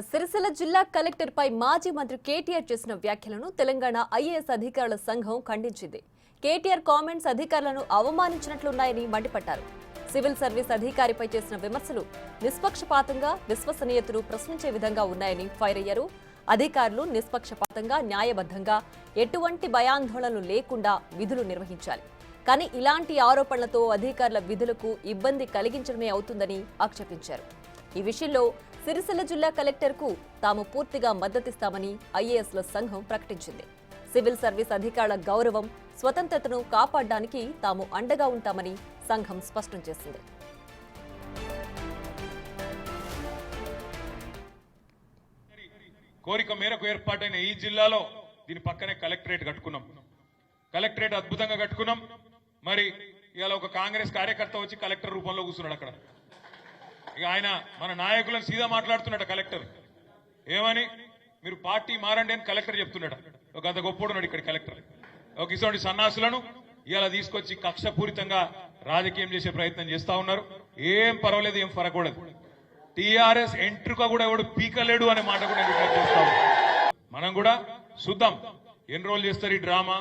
సిరిసిల్ల జిల్లా కలెక్టర్పై మాజీ మంత్రి కేటీఆర్ చేసిన వ్యాఖ్యలను తెలంగాణ ఐఏఎస్ అధికారుల సంఘం ఖండించింది. కేటీఆర్ కామెంట్స్ అధికారులను అవమానించినట్లున్నాయని మండిపడ్డారు. సివిల్ సర్వీస్ అధికారిపై చేసిన విమర్శలు నిష్పక్షపాతంగా, విశ్వసనీయతను ప్రశ్నించే విధంగా ఉన్నాయని ఫైర్ అయ్యారు. అధికారులు నిష్పక్షపాతంగా, న్యాయబద్ధంగా, ఎటువంటి భయాందోళనలు లేకుండా విధులు నిర్వహించాలి. కానీ ఇలాంటి ఆరోపణలతో అధికారుల విధులకు ఇబ్బంది కలిగించడమే అవుతుందని ఆక్షేపించారు. ఈ విషయంలో సిరిసిల్ల జిల్లా కలెక్టర్కు తాము పూర్తిగా మద్దతిస్తామని ఐఏఎస్ల సంఘం ప్రకటించింది. సివిల్ సర్వీస్ అధికారుల గౌరవం, స్వతంత్రతను కాపాడడానికి తాము అండగా ఉంటామని సంఘం స్పష్టం చేసింది. కోరిక మేరకు ఏర్పాటైన ఈ జిల్లాలో దీని పక్కనే కలెక్టరేట్ కట్టుకున్నాం. కలెక్టరేట్ అద్భుతంగా కట్టుకున్నాం. మరి ఇవాళ ఒక కాంగ్రెస్ కార్యకర్త వచ్చి కలెక్టర్ రూపంలో కూర్చున్నాడు అక్కడ. ఇక ఆయన మన నాయకులను సీదా మాట్లాడుతున్నాడు. కలెక్టర్ ఏమని, మీరు పార్టీ మారండి అని కలెక్టర్ చెప్తున్నాడు. ఒక అంత గొప్పడున్నాడు ఇక్కడ కలెక్టర్. ఒక ఇటువంటి సన్నాసులను ఇవాళ తీసుకొచ్చి కక్షపూరితంగా రాజకీయం చేసే ప్రయత్నం చేస్తా ఉన్నారు. ఏం పర్వాలేదు, ఏం ఫరకూడదు. టీఆర్ఎస్ ఎంట్రుక కూడా ఎవడు పీకలేడు అనే మాట కూడా చేస్తా ఉన్నాం. మనం కూడా చూద్దాం ఎన్ని రోజులు చేస్తారు ఈ డ్రామా,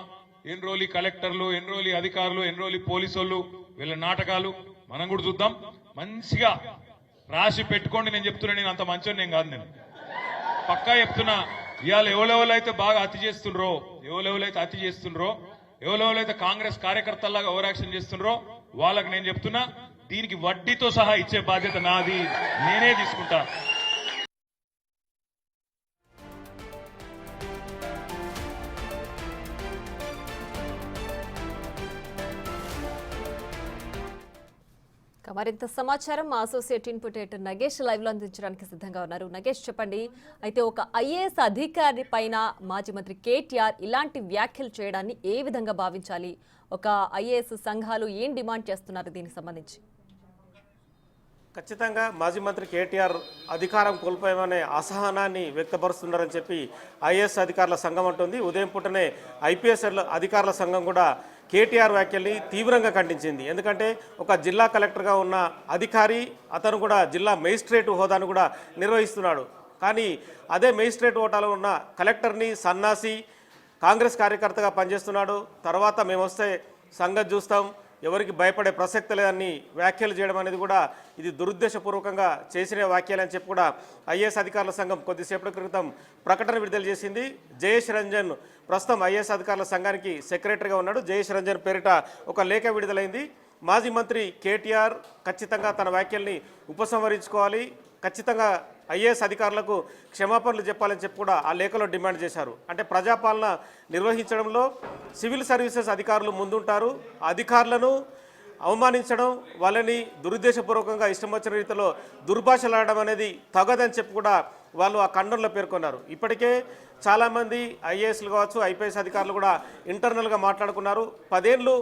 ఎన్ని రోజులు ఈ కలెక్టర్లు, ఎన్ని రోజులు అధికారులు, ఎన్ని రోజులు పోలీసు వాళ్ళు, వీళ్ళ నాటకాలు మనం కూడా చూద్దాం. మంచిగా రాసి పెట్టుకోండి. నేను చెప్తున్నా, నేను అంత మంచోని నేను కాదు. నేను పక్కా చెప్తున్నా, ఇవాళ ఎవరెవరైతే బాగా అతి చేస్తుండ్రో, ఎవరెవరైతే కాంగ్రెస్ కార్యకర్తల్లాగా ఓవర్ యాక్షన్ చేస్తుండ్రో వాళ్ళకి నేను చెప్తున్నా, దీనికి వడ్డీతో సహా ఇచ్చే బాధ్యత నాది, నేనే తీసుకుంటా. మరింత సమాచారం మా associate input editor Nagesh live లో అందించడానికి సిద్ధంగా ఉన్నారు. నగేష్, చెప్పండి. అయితే ఒక ఐఏఎస్ అధికారి పైన మాజీ మంత్రి కేటీఆర్ ఇలాంటి వ్యాఖ్యలు చేయడాన్ని ఏ విధంగా భావించాలి? ఒక ఐఏఎస్ సంఘాలు ఏం డిమాండ్ చేస్తున్నారు దీనికి సంబంధించి? ఖచ్చితంగా మాజీ మంత్రి కేటీఆర్ అధికారం కోల్పోయామనే అసహనాన్ని వ్యక్తపరుస్తున్నారని చెప్పి ఐఏఎస్ అధికారుల సంఘం అంటుంది. ఉదయం పూటనే ఐపీఎస్ అధికారుల సంఘం కూడా కేటీఆర్ వ్యాఖ్యల్ని తీవ్రంగా ఖండించింది. ఎందుకంటే ఒక జిల్లా కలెక్టర్గా ఉన్న అధికారి, అతను కూడా జిల్లా మేజిస్ట్రేట్ హోదాను కూడా నిర్వహిస్తున్నాడు. కానీ అదే మేజిస్ట్రేట్ హోదాలో ఉన్న కలెక్టర్ని సన్నాసి, కాంగ్రెస్ కార్యకర్తగా పనిచేస్తున్నాడు, తర్వాత మేము వస్తే సంగతి చూస్తాం, ఎవరికి భయపడే ప్రసక్తి లేదని వ్యాఖ్యలు చేయడం అనేది కూడా ఇది దురుద్దేశపూర్వకంగా చేసిన వ్యాఖ్యలు అని చెప్పి కూడా ఐఏఎస్ అధికారుల సంఘం కొద్దిసేపటి క్రితం ప్రకటన విడుదల చేసింది. జయేష్ రంజన్ ప్రస్తుతం ఐఏఎస్ అధికారుల సంఘానికి సెక్రటరీగా ఉన్నాడు. జయేష్ రంజన్ పేరిట ఒక లేఖ విడుదలైంది. మాజీ మంత్రి కేటీఆర్ ఖచ్చితంగా తన వ్యాఖ్యల్ని ఉపసంహరించుకోవాలి, ఖచ్చితంగా ఐఏఎస్ అధికారులకు క్షమాపణలు చెప్పాలని చెప్పి కూడా ఆ లేఖలో డిమాండ్ చేశారు. అంటే ప్రజాపాలన నిర్వహించడంలో సివిల్ సర్వీసెస్ అధికారులు ముందుంటారు. అధికారులను అవమానించడం, వాళ్ళని దురుద్దేశపూర్వకంగా ఇష్టం వచ్చిన రీతిలో దుర్భాషలాడడం అనేది తగదని చెప్పి కూడా వాళ్ళు ఆ ఖండంలో పేర్కొన్నారు. ఇప్పటికే చాలామంది ఐఏఎస్లు కావచ్చు, ఐపీఎస్ అధికారులు కూడా ఇంటర్నల్గా మాట్లాడుకున్నారు. 10 ఏళ్ళు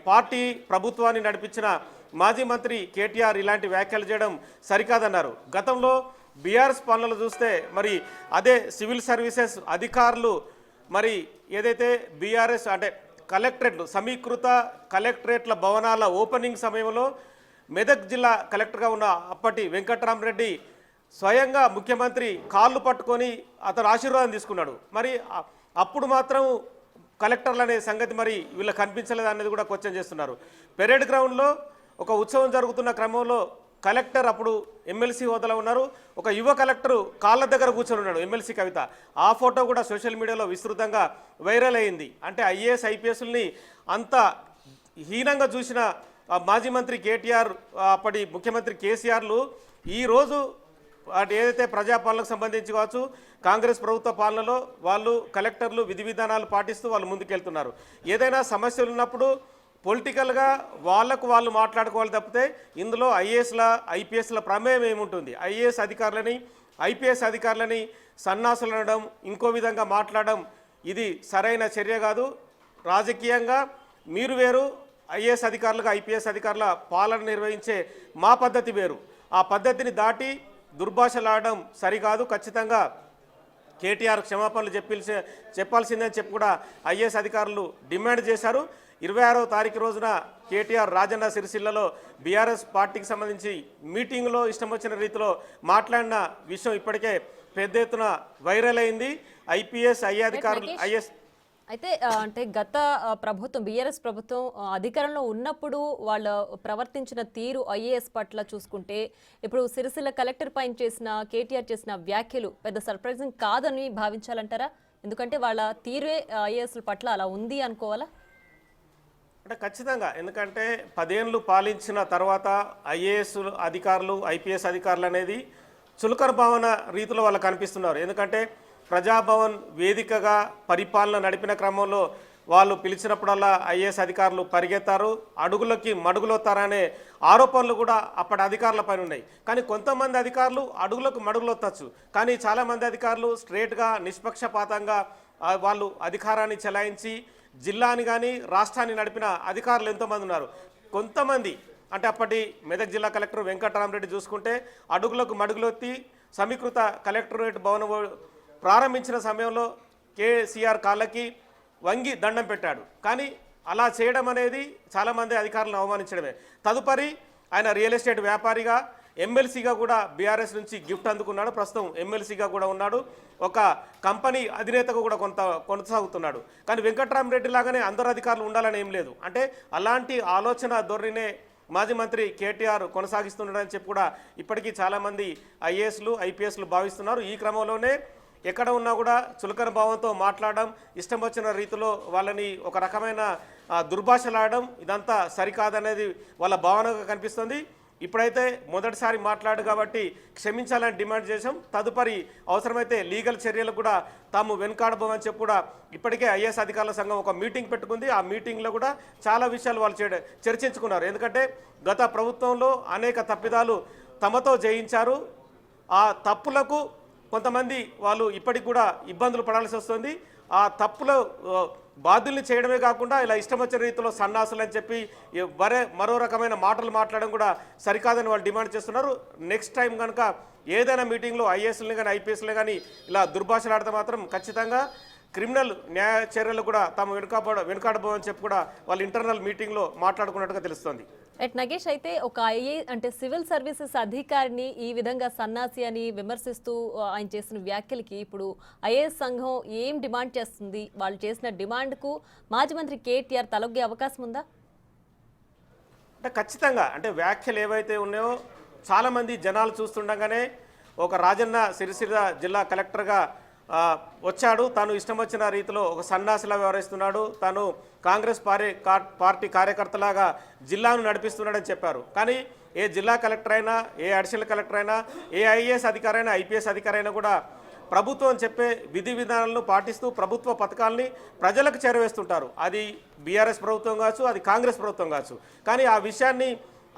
పార్టీ ప్రభుత్వాన్ని నడిపించిన మాజీ మంత్రి కేటీఆర్ ఇలాంటి వ్యాఖ్యలు చేయడం సరికాదన్నారు. గతంలో బీఆర్ఎస్ పాలనలు చూస్తే మరి అదే సివిల్ సర్వీసెస్ అధికారులు మరి ఏదైతే బీఆర్ఎస్ అంటే కలెక్టరేట్లు, సమీకృత కలెక్టరేట్ల భవనాల ఓపెనింగ్ సమయంలో మెదక్ జిల్లా కలెక్టర్గా ఉన్న అప్పటి వెంకట్రామరెడ్డి స్వయంగా ముఖ్యమంత్రి కాళ్ళు పట్టుకొని అతను ఆశీర్వాదం తీసుకున్నాడు. మరి అప్పుడు మాత్రం కలెక్టర్లు అనే సంగతి మరి వీళ్ళకి కనిపించలేదు అనేది కూడా క్వశ్చన్ చేస్తున్నారు. పెరేడ్ గ్రౌండ్లో ఒక ఉత్సవం జరుగుతున్న క్రమంలో కలెక్టర్ అప్పుడు ఎమ్మెల్సీ హోదాలో ఉన్నారు. ఒక యువ కలెక్టర్ కాళ్ళ దగ్గర కూర్చొని ఉన్నాడు, ఎమ్మెల్సీ కవిత. ఆ ఫోటో కూడా సోషల్ మీడియాలో విస్తృతంగా వైరల్ అయింది. అంటే ఐఏఎస్ ఐపీఎస్ని అంత హీనంగా చూసిన మాజీ మంత్రి కేటీఆర్, అప్పటి ముఖ్యమంత్రి కేసీఆర్లు ఈరోజు వాటి ఏదైతే ప్రజాపాలనకు సంబంధించి కావచ్చు, కాంగ్రెస్ ప్రభుత్వ పాలనలో వాళ్ళు కలెక్టర్లు విధి విధానాలు పాటిస్తూ వాళ్ళు ముందుకెళ్తున్నారు. ఏదైనా సమస్యలు ఉన్నప్పుడు పొలిటికల్గా వాళ్ళకు వాళ్ళు మాట్లాడుకోవాలి తప్పితే ఇందులో ఐఏఎస్ల ఐపీఎస్ల ప్రమేయం ఏముంటుంది? ఐఏఎస్ అధికారులని, ఐపీఎస్ అధికారులని సన్నాసులు అనడం, ఇంకో విధంగా మాట్లాడడం ఇది సరైన చర్య కాదు. రాజకీయంగా మీరు వేరు, ఐఏఎస్ అధికారులుగా ఐపీఎస్ అధికారుల పాలన నిర్వహించే మా పద్ధతి వేరు. ఆ పద్ధతిని దాటి దుర్భాషలాడడం సరికాదు. ఖచ్చితంగా కేటీఆర్ క్షమాపణలు చెప్పాల్సిందని చెప్పి కూడా ఐఏఎస్ అధికారులు డిమాండ్ చేశారు. 26వ తారీఖు రోజున కేటీఆర్ రాజన్న సిరిసిల్లలో బీఆర్ఎస్ పార్టీకి సంబంధించి మీటింగ్లో ఇష్టం వచ్చిన రీతిలో మాట్లాడిన విషయం ఇప్పటికే పెద్ద ఎత్తున వైరల్ అయింది. ఐపీఎస్ ఐఏ అధికారులు ఐఎస్ అయితే అంటే గత ప్రభుత్వం బీఆర్ఎస్ ప్రభుత్వం అధికారంలో ఉన్నప్పుడు వాళ్ళ ప్రవర్తించిన తీరు ఐఏఎస్ పట్ల చూసుకుంటే ఇప్పుడు సిరిసిల్ల కలెక్టర్ పైన చేసిన కేటీఆర్ చేసిన వ్యాఖ్యలు పెద్ద సర్ప్రైజింగ్ కాదని భావించాలంటారా? ఎందుకంటే వాళ్ళ తీరే ఐఏఎస్ల పట్ల అలా ఉంది అనుకోవాలా? అంటే ఖచ్చితంగా, ఎందుకంటే 10 ఏళ్ళు పాలించిన తర్వాత ఐఏఎస్ అధికారులు ఐపీఎస్ అధికారులు అనేది చులకన భావన రీతిలో వాళ్ళు కనిపిస్తున్నారు. ఎందుకంటే ప్రజాభవన్ వేదికగా పరిపాలన నడిపిన క్రమంలో వాళ్ళు పిలిచినప్పుడల్లా ఐఏఎస్ అధికారులు పరిగెత్తారు, అడుగులకి మడుగులొత్తారనే ఆరోపణలు కూడా అప్పటి అధికారుల పైన ఉన్నాయి. కానీ కొంతమంది అధికారులు అడుగులకు మడుగులొత్తచ్చు, కానీ చాలామంది అధికారులు స్ట్రేట్గా నిష్పక్షపాతంగా వాళ్ళు అధికారాన్ని చెలాయించి జిల్లాని కానీ రాష్ట్రాన్ని నడిపిన అధికారులు ఎంతోమంది ఉన్నారు. కొంతమంది అంటే అప్పటి మెదక్ జిల్లా కలెక్టర్ వెంకటరామరెడ్డి చూసుకుంటే అడుగులకు మడుగులొత్తి సమీకృత కలెక్టరేట్ భవనం ప్రారంభించిన సమయంలో కేసీఆర్ కాళ్ళకి వంగి దండం పెట్టాడు. కానీ అలా చేయడం అనేది చాలామంది అధికారులను అవమానించడమే. తదుపరి ఆయన రియల్ ఎస్టేట్ వ్యాపారిగా ఎమ్మెల్సీగా కూడా బీఆర్ఎస్ నుంచి గిఫ్ట్ అందుకున్నాడు. ప్రస్తుతం ఎమ్మెల్సీగా కూడా ఉన్నాడు. ఒక కంపెనీ అధినేతగా కూడా కొనసాగుతున్నాడు. కానీ వెంకటరామరెడ్డి లాగానే అందరు అధికారులు ఉండాలని ఏం లేదు. అంటే అలాంటి ఆలోచన ధోరణినే మాజీ మంత్రి కేటీఆర్ కొనసాగిస్తున్నాడని చెప్పి కూడా ఇప్పటికీ చాలామంది ఐఏఎస్లు ఐపీఎస్లు భావిస్తున్నారు. ఈ క్రమంలోనే ఎక్కడ ఉన్నా కూడా చులకన భావంతో మాట్లాడడం, ఇష్టం వచ్చిన రీతిలో వాళ్ళని ఒక రకమైన దుర్భాషలాడడం ఇదంతా సరికాదనేది వాళ్ళ భావనగా కనిపిస్తుంది. ఇప్పుడైతే మొదటిసారి మాట్లాడు కాబట్టి క్షమించాలని డిమాండ్ చేశాం. తదుపరి అవసరమైతే లీగల్ చర్యలు కూడా తాము వెనుకాడబోమని చెప్పి కూడా ఇప్పటికే ఐఏఎస్ అధికారుల సంఘం ఒక మీటింగ్ పెట్టుకుంది. ఆ మీటింగ్లో కూడా చాలా విషయాలు వాళ్ళు చర్చించుకున్నారు. ఎందుకంటే గత ప్రభుత్వంలో అనేక తప్పిదాలు తమతో జయించారు. ఆ తప్పులకు కొంతమంది వాళ్ళు ఇప్పటికి కూడా ఇబ్బందులు పడాల్సి వస్తుంది. ఆ తప్పులో బాధ్యుల్ని చేయడమే కాకుండా ఇలా ఇష్టం వచ్చిన రీతిలో సన్నాసులు అని చెప్పి మరో రకమైన మాటలు మాట్లాడడం కూడా సరికాదని వాళ్ళు డిమాండ్ చేస్తున్నారు. నెక్స్ట్ టైం కనుక ఏదైనా మీటింగ్లో ఐఏఎస్ని కానీ ఐపీఎస్లు కానీ ఇలా దుర్భాషలాడితే మాత్రం ఖచ్చితంగా క్రిమినల్ న్యాయ చర్యలు కూడా తాము వెనుకాడబోమని చెప్పి కూడా వాళ్ళు ఇంటర్నల్ మీటింగ్లో మాట్లాడుకున్నట్టుగా తెలుస్తోంది. నగేష్, అయితే ఒక అంటే సివిల్ సర్వీసెస్ అధికారిని ఈ విధంగా సన్నాసి అని విమర్శిస్తూ ఆయన చేసిన వ్యాఖ్యలకి ఇప్పుడు ఐఏఎస్ సంఘం ఏం డిమాండ్ చేస్తుంది? వాళ్ళు చేసిన డిమాండ్కు మాజీ మంత్రి కేటీఆర్ తలొగ్గే అవకాశం ఉందా? అంటే ఖచ్చితంగా, అంటే వ్యాఖ్యలు ఏవైతే ఉన్నాయో చాలామంది జనాలు చూస్తుండగానే ఒక రాజన్న సిరిసిల్ల జిల్లా కలెక్టర్గా వచ్చాడు, తాను ఇష్టం వచ్చిన రీతిలో ఒక సన్నాసిలా వ్యవహరిస్తున్నాడు, తాను కాంగ్రెస్ పార్టీ కార్యకర్తలాగా జిల్లాను నడిపిస్తున్నాడని చెప్పారు. కానీ ఏ జిల్లా కలెక్టర్ అయినా, ఏ అడిషనల్ కలెక్టర్ అయినా, ఏ ఐఏఎస్ అధికారి అయినా, ఐపీఎస్ అధికారి అయినా కూడా ప్రభుత్వం చెప్పే విధి విధానాలను పాటిస్తూ ప్రభుత్వ పథకాలని ప్రజలకు చేరవేస్తుంటారు. అది బీఆర్ఎస్ ప్రభుత్వం కావచ్చు, అది కాంగ్రెస్ ప్రభుత్వం కావచ్చు. కానీ ఆ విషయాన్ని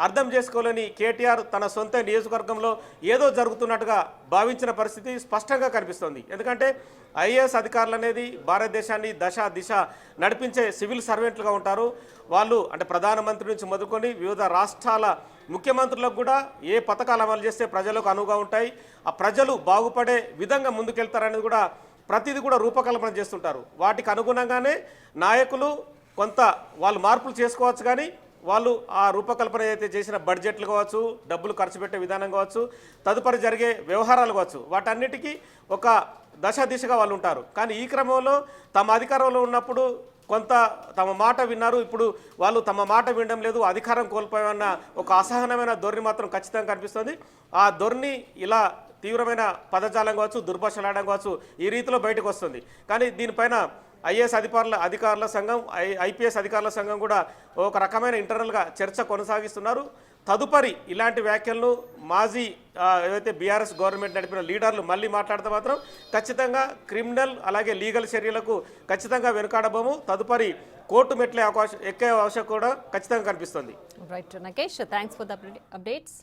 అర్థం చేసుకోలేని కేటీఆర్ తన సొంత నియోజకవర్గంలో ఏదో జరుగుతున్నట్టుగా భావించిన పరిస్థితి స్పష్టంగా కనిపిస్తోంది. ఎందుకంటే ఐఏఎస్ అధికారులు అనేది భారతదేశాన్ని దిశ నడిపించే సివిల్ సర్వెంట్లుగా ఉంటారు. వాళ్ళు అంటే ప్రధానమంత్రి నుంచి మొదలుకొని వివిధ రాష్ట్రాల ముఖ్యమంత్రులకు కూడా ఏ పథకాలు అమలు చేస్తే ప్రజలకు అనువుగా ఉంటాయి, ఆ ప్రజలు బాగుపడే విధంగా ముందుకెళ్తారనేది కూడా ప్రతిదీ కూడా రూపకల్పన చేస్తుంటారు. వాటికి అనుగుణంగానే నాయకులు కొంత వాళ్ళు మార్పులు చేసుకోవచ్చు. కానీ వాళ్ళు ఆ రూపకల్పన అయితే చేసిన బడ్జెట్లు కావచ్చు, డబ్బులు ఖర్చు పెట్టే విధానం కావచ్చు, తదుపరి జరిగే వ్యవహారాలు కావచ్చు, వాటన్నిటికీ ఒక దిశగా వాళ్ళు ఉంటారు. కానీ ఈ క్రమంలో తమ అధికారంలో ఉన్నప్పుడు కొంత తమ మాట విన్నారు, ఇప్పుడు వాళ్ళు తమ మాట వినడం లేదు, అధికారం కోల్పోయామన్న ఒక అసహనమైన ధోరణి మాత్రం ఖచ్చితంగా కనిపిస్తుంది. ఆ ధోరణి ఇలా తీవ్రమైన పదజాలం కావచ్చు, దుర్భాషలాడడం కావచ్చు, ఈ రీతిలో బయటకు వస్తుంది. కానీ దీనిపైన ఐఏఎస్ అధికారుల సంఘం, ఐపీఎస్ అధికారుల సంఘం కూడా ఒక రకమైన ఇంటర్నల్గా చర్చ కొనసాగిస్తున్నారు. తదుపరి ఇలాంటి వ్యాఖ్యలను మాజీ ఏవైతే బీఆర్ఎస్ గవర్నమెంట్ నడిపిన లీడర్లు మళ్ళీ మాట్లాడితే మాత్రం ఖచ్చితంగా క్రిమినల్ అలాగే లీగల్ చర్యలకు ఖచ్చితంగా వెనుకాడబోము. తదుపరి కోర్టు ఎక్కే అవకాశం కూడా ఖచ్చితంగా కనిపిస్తుంది. Right Nagesh, thanks for the updates.